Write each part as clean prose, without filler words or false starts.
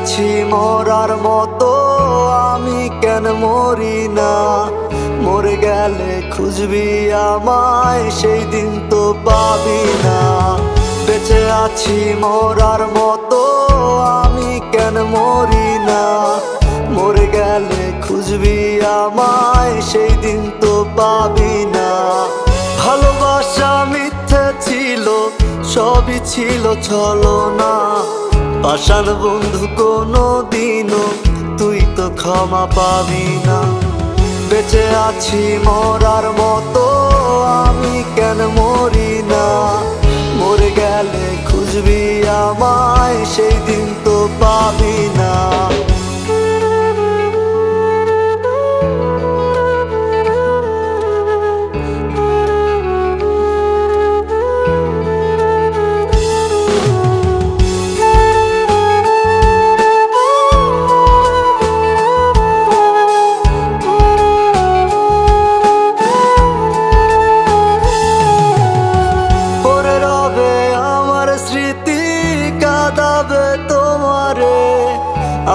আছি মরার মতো, আমি কেন মরি না? মরে গেলে খুঁজবি আমায়, সেই দিন তো পাবি না। বেঁচে আছি মরার মতো, আমি কেন মরি না? মরে গেলে খুঁজবি আমায়, সেই দিন তো পাবি না। ভালোবাসা মিথ্যে ছিল, সবই ছিল ছলনা। পাষাণ বন্ধু কোনো দিনও তুই তো ক্ষমা পাবি না। বেঁচে আছি মরার মতো, আমি কেন মরি না? মরে গেলে খুঁজবি আমায়, সেই দিন তো পাবি না।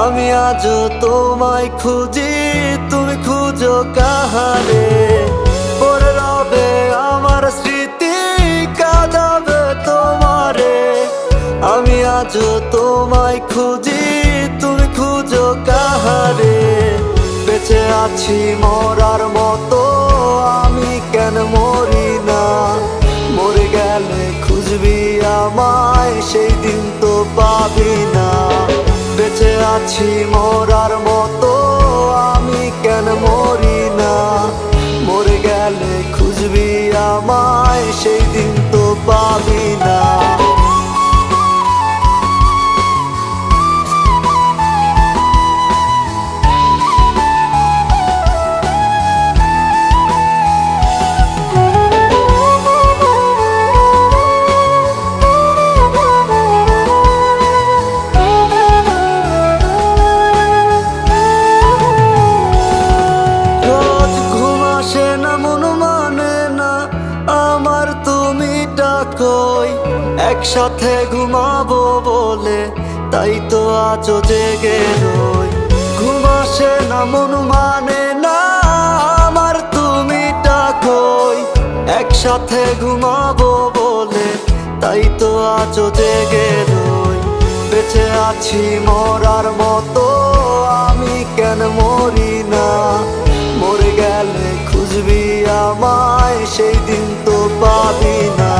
আমি আজও তোমায় খুঁজি, তুমি খুঁজো কাহারে? পরে রবে আমার স্মৃতি, কাঁদাবে তোমারে। আমি আজও তোমায় খুঁজি, তুমি খুঁজো কাহারে? বেঁচে আছি মরার মতো, আমি কেন মরি না? মরে গেলে খুঁজবি আমায়, সেই দিন তো পাবি না। বেঁচে আছি মরার মতো, আমি কেন মরি না? মরে গেলে খুঁজবি আমায়, সেই দিন তো পাবি না। একসাথে ঘুমাবো বলে তাই তো আজও জেগে রই। ঘুম আসে না, মন মানে না আমার, তুমি ডাকোই। একসাথে ঘুমাবো বলে তাই তো আজও জেগে রই। বেঁচে আছি মরার মতো, আমি কেন মরি না? মরে গেলে খুঁজবি আমায়, সেই দিন তো পাবি না।